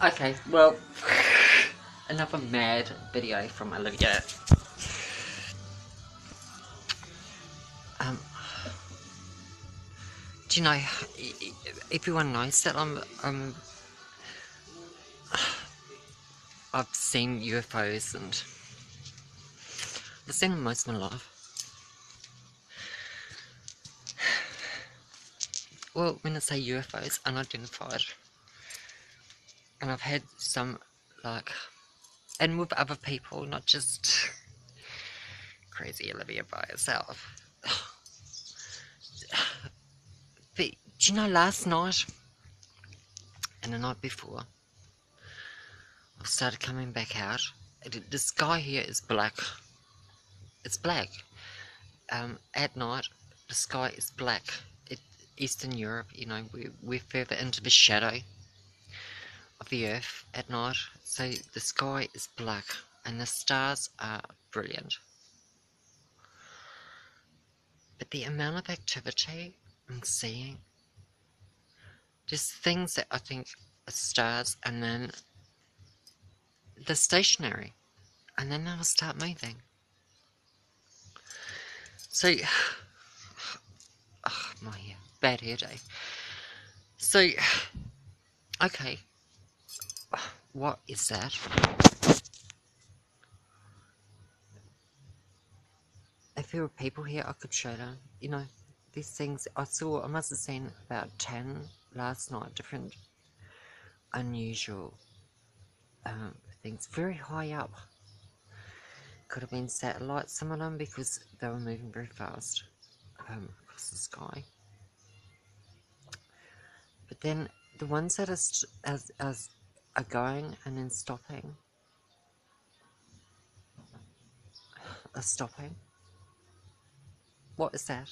Okay, well, another mad video from Olivia. Um, do you know, everyone knows that I've seen UFOs and I've seen them most of my life. Well, when I say UFOs, unidentified. And I've had some, like, and with other people, not just crazy Olivia by herself. But, do you know, last night and the night before, I've started coming back out. The sky here is black. It's black. At night, the sky is black. Eastern Europe, you know, we're further into the shadow of the earth at night, so the sky is black and the stars are brilliant. But the amount of activity I'm seeing, just things that I think are stars, and then they're stationary, and then they'll start moving. So, oh, my hair, bad hair day. So, okay, what is that? If there were people here, I could show them. You know, these things I must have seen about 10 last night, different unusual things, very high up. Could have been satellites, some of them, because they were moving very fast across the sky. But then the ones that are going and then stopping, are stopping. What is that?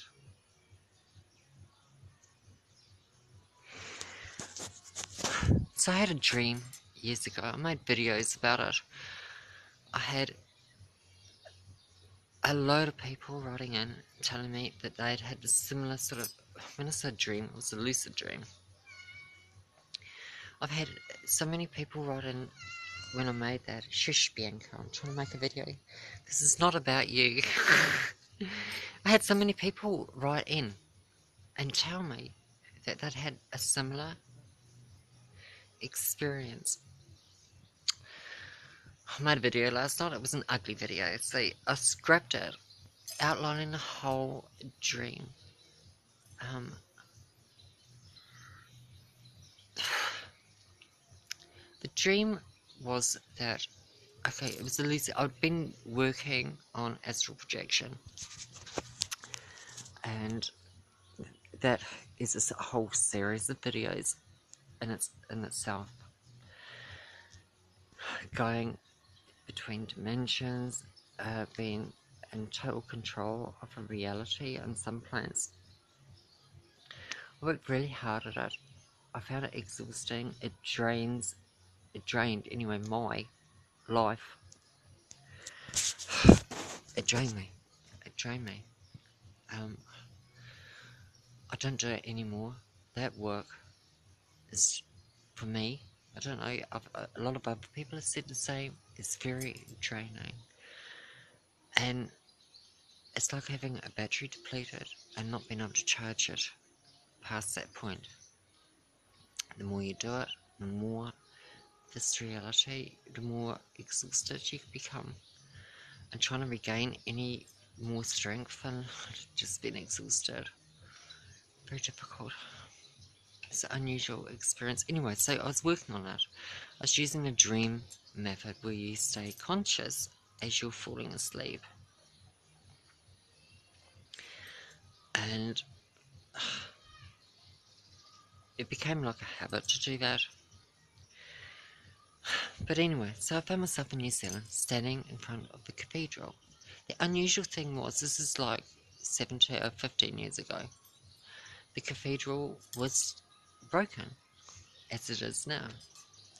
So I had a dream years ago. I made videos about it. I had a load of people writing in telling me that they'd had a similar sort of, when I said dream, it was a lucid dream. I've had so many people write in when I made that. Shush, Bianca, I'm trying to make a video. This is not about you. I had so many people write in and tell me that they'd had a similar experience. I made a video last night. It was an ugly video. So I scrapped it, outlining the whole dream. The dream was that, okay, it was a lucid. I'd been working on astral projection, and that is a whole series of videos in itself, going between dimensions, being in total control of a reality on some planets. I worked really hard at it. I found it exhausting. It drained anyway my life. It drained me. I don't do it anymore. That work is, for me, I don't know, a lot of other people have said the same. It's very draining. And it's like having a battery depleted and not being able to charge it past that point. The more you do it, the more this reality, the more exhausted you become. And trying to regain any more strength and just being exhausted. Very difficult. It's an unusual experience. Anyway, so I was working on it. I was using the dream method where you stay conscious as you're falling asleep. And it became like a habit to do that. But anyway, so I found myself in New Zealand, standing in front of the cathedral. The unusual thing was, this is like 17 or 15 years ago. The cathedral was broken, as it is now,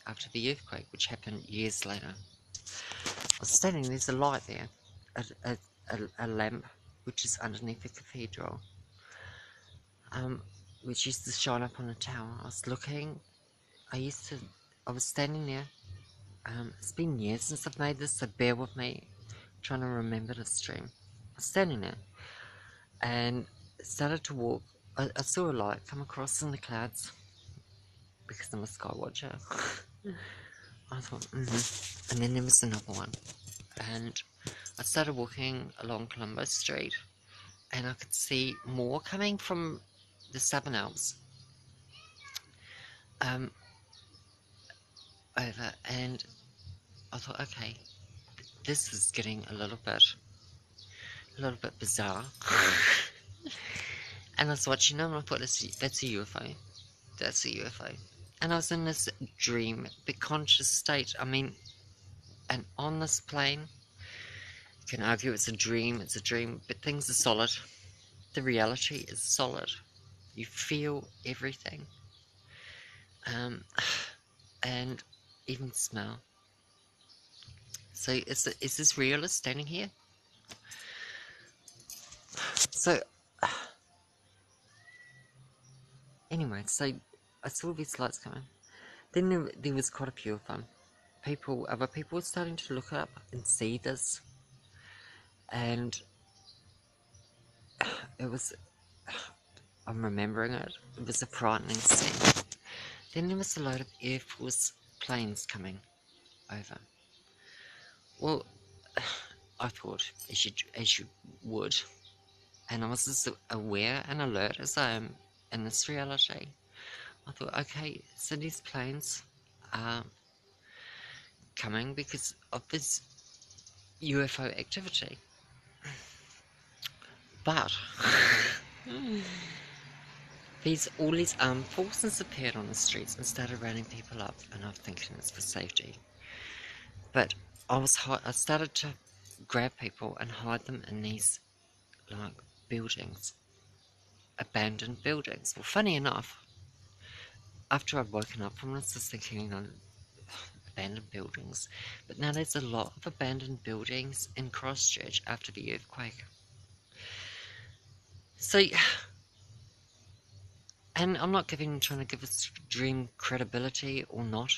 after the earthquake, which happened years later. I was standing, there's a light there, a lamp, which is underneath the cathedral, which used to shine up on the tower. I was looking, I used to I was standing there. It's been years since I've made this, so bear with me. I'm trying to remember this dream. I was standing there and started to walk. I saw a light come across in the clouds because I'm a sky watcher. I thought, And then there was another one. And I started walking along Columbus Street and I could see more coming from the Southern Alps over, and I thought, okay, this is getting a little bit bizarre. And I was watching them and I thought, that's a UFO. That's a UFO. And I was in this dream, big conscious state. I mean, and on this plane, you can argue it's a dream, but things are solid. The reality is solid. You feel everything. And even smell. So is this real? Is standing here? So anyway, so I saw these lights coming. Then there was quite a few of them. Other people were starting to look up and see this, and it was. I'm remembering it. It was a frightening scene. Then there was a load of Air Force planes coming over. Well, I thought, as you would, and I was as aware and alert as I am in this reality. I thought, okay, so these planes are coming because of this UFO activity. But all these armed forces appeared on the streets and started rounding people up, and I'm thinking it's for safety. But I started to grab people and hide them in these like buildings, abandoned buildings. Well, funny enough, after I'd woken up from this, I was thinking, abandoned buildings. But now there's a lot of abandoned buildings in Christchurch after the earthquake. So, and I'm not trying to give this dream credibility or not.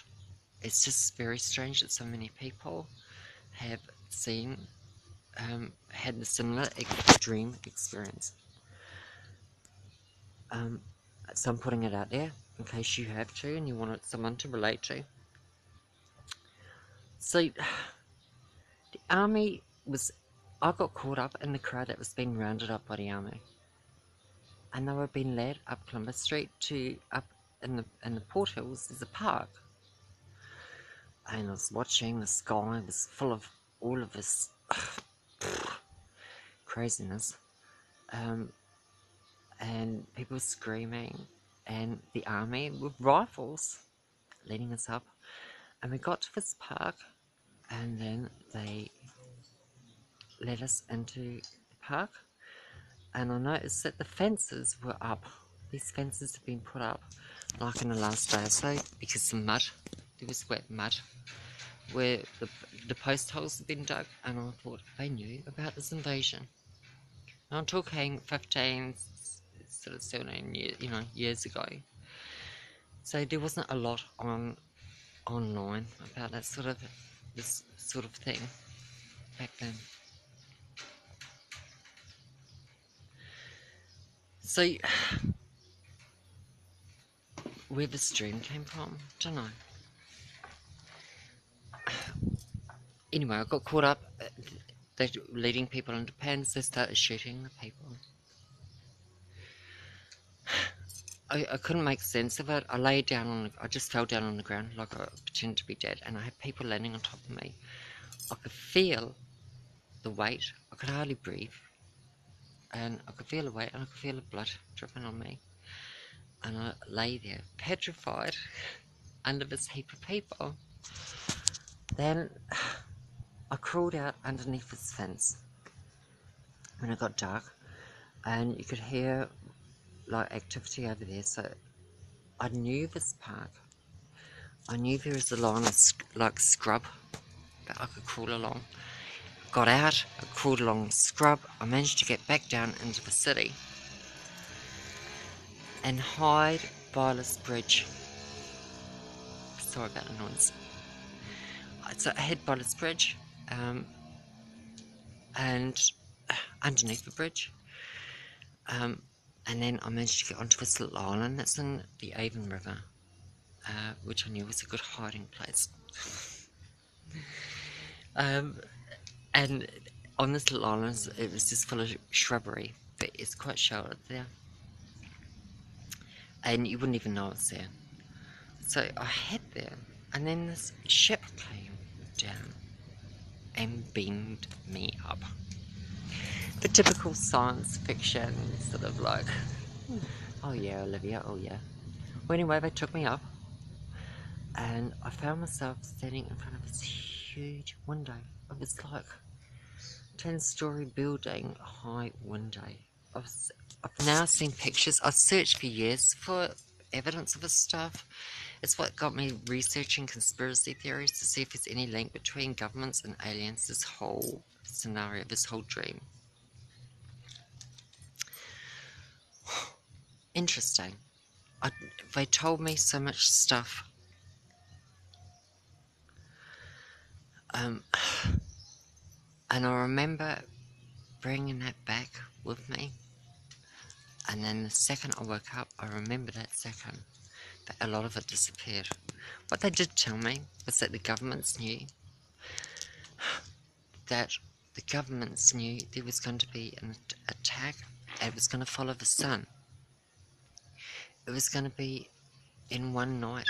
It's just very strange that so many people have seen, had a similar dream experience. So I'm putting it out there in case you have to and you want someone to relate to. So, the army I got caught up in the crowd that was being rounded up by the army. And they were being led up Columbus Street to up in the Port Hills. There's a park. And I was watching, the sky was full of all of this craziness. And people were screaming, and the army with rifles leading us up. And we got to this park, and then they led us into the park. And I noticed that the fences were up. These fences have been put up like in the last day or so because the mud, there was wet mud where the post holes had been dug, and I thought they knew about this invasion. And I'm talking 15, sort of 17 years ago. So there wasn't a lot online about this sort of thing back then. So where this dream came from, don't know. Anyway, I got caught up. They're leading people into pens. They started shooting the people. I couldn't make sense of it. I just fell down on the ground like I pretended to be dead, and I had people landing on top of me. I could feel the weight. I could hardly breathe, and I could feel the weight, and I could feel the blood dripping on me. And I lay there, petrified, under this heap of people. Then I crawled out underneath this fence when it got dark, and you could hear like activity over there. So I knew this park. I knew there was a line of like scrub that I could crawl along. Got out, I crawled along the scrub. I managed to get back down into the city and hide by this bridge. Sorry about the noise. So I hit Bollard's Bridge, and underneath the bridge, and then I managed to get onto this little island that's in the Avon River, which I knew was a good hiding place. And on this little island, it was just full of shrubbery, but it's quite sheltered there, and you wouldn't even know it's there. So I hid there, and then this ship came down and beamed me up. The typical science fiction sort of like, oh yeah, Olivia, oh yeah. Well, anyway, they took me up, and I found myself standing in front of this huge window. It was like a 10-story building, high window. I've now seen pictures. I've searched for years for evidence of this stuff. It's what got me researching conspiracy theories to see if there's any link between governments and aliens, this whole scenario, this whole dream. Interesting. They told me so much stuff. And I remember bringing that back with me. And then the second I woke up, I remember that second. But a lot of it disappeared. What they did tell me was that the governments knew there was going to be an attack, and it was going to follow the sun. It was going to be in one night.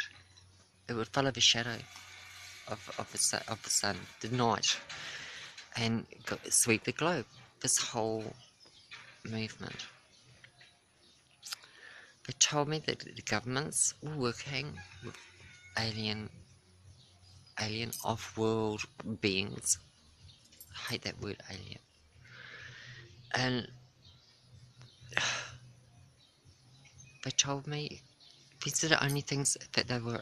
It would follow the shadow of the sun, the night, and sweep the globe. This whole movement. They told me that the governments were working with alien off-world beings. I hate that word, alien. And they told me these are the only things, that they were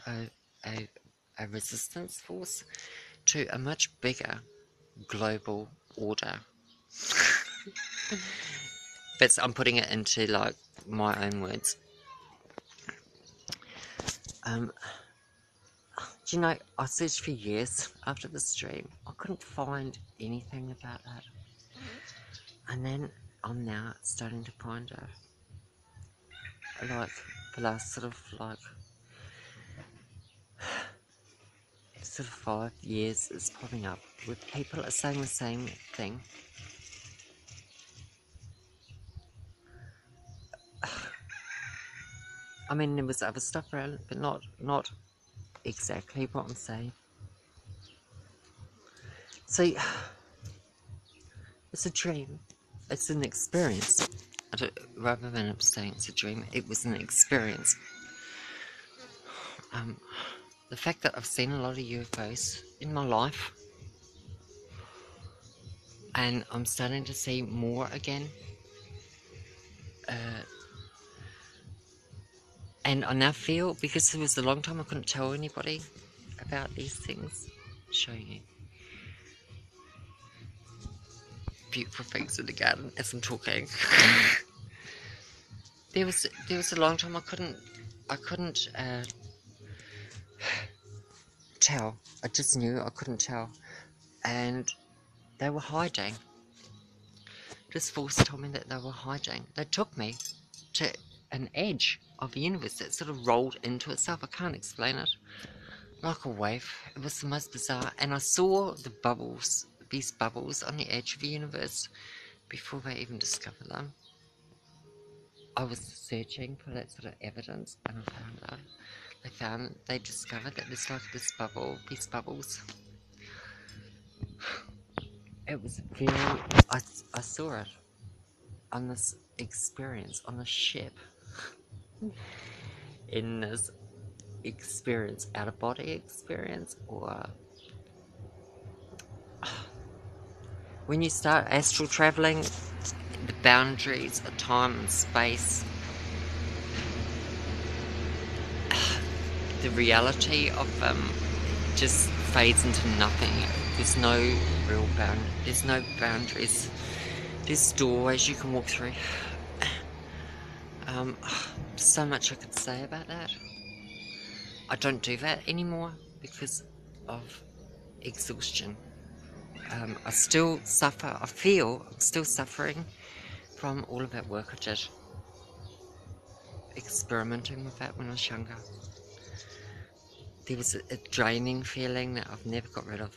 a resistance force to a much bigger global order. But I'm putting it into like my own words. Do you know, I searched for years after the stream. I couldn't find anything about that. And then I'm now starting to find it. Like, the last sort of 5 years is popping up with people are saying the same thing. I mean, there was other stuff around, but not exactly what I'm saying. So, it's a dream. It's an experience. Rather than saying it's a dream, it was an experience. The fact that I've seen a lot of UFOs in my life, and I'm starting to see more again. And I now feel, because it was a long time I couldn't tell anybody about these things. Showing you beautiful things in the garden as I'm talking. there was a long time I couldn't tell. I just knew I couldn't tell, and they were hiding. This force told me that they were hiding. They took me to an edge of the universe that sort of rolled into itself. I can't explain it. Like a wave. It was the most bizarre. And I saw the bubbles, these bubbles on the edge of the universe before they even discovered them. I was searching for that sort of evidence, and I found out. They discovered that there's like this bubble, these bubbles. It was very, I saw it on this experience, on the ship. In this experience, out-of-body experience, or when you start astral traveling, the boundaries of time and space, the reality of them just fades into nothing. There's no real there's no boundaries. There's doorways you can walk through. So much I could say about that. I don't do that anymore because of exhaustion. I still suffer. I feel I'm still suffering from all of that work I did. Experimenting with that when I was younger. There was a draining feeling that I've never got rid of.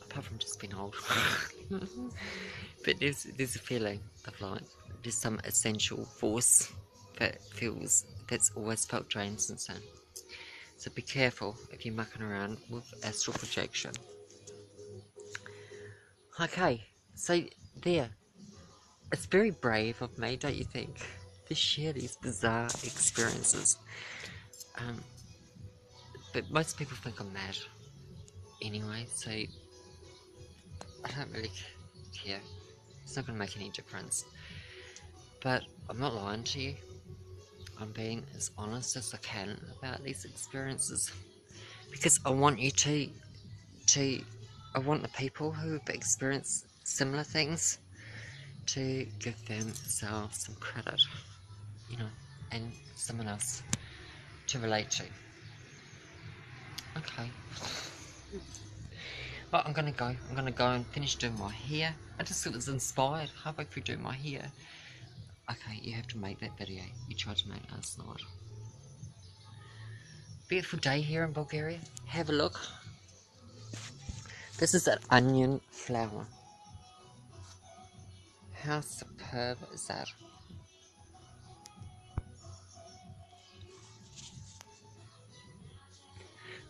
Apart from just being old. But there's a feeling of like there's some essential force that's always felt drained since then. So be careful if you're mucking around with astral projection. Okay, so there. It's very brave of me, don't you think, to share these bizarre experiences. But most people think I'm mad anyway, so I don't really care. It's not going to make any difference. But I'm not lying to you. I'm being as honest as I can about these experiences. Because I want you I want the people who have experienced similar things to give themselves some credit, you know, and someone else to relate to. Okay. Well, I'm gonna go. I'm gonna go and finish doing my hair. I just was inspired halfway through doing my hair. Okay, you have to make that video you tried to make last night. Beautiful day here in Bulgaria. Have a look. This is an onion flower. How superb is that?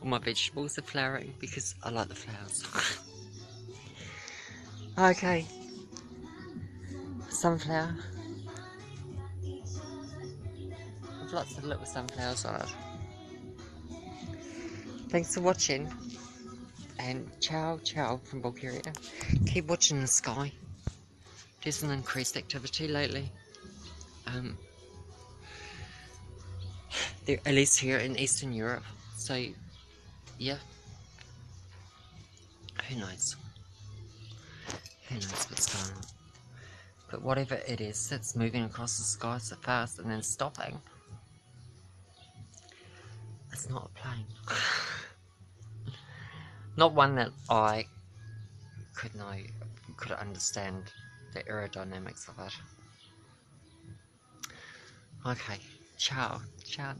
All my vegetables are flowering because I like the flowers. Okay. Sunflower. With lots of little sunflowers on it. Thanks for watching. And ciao, ciao from Bulgaria. Keep watching the sky. There's an increased activity lately. At least here in Eastern Europe. So, yeah. Who knows? Who knows what's going on? But whatever it is that's moving across the sky so fast and then stopping, it's not a plane. Not one that I could understand the aerodynamics of it. Okay, ciao, ciao.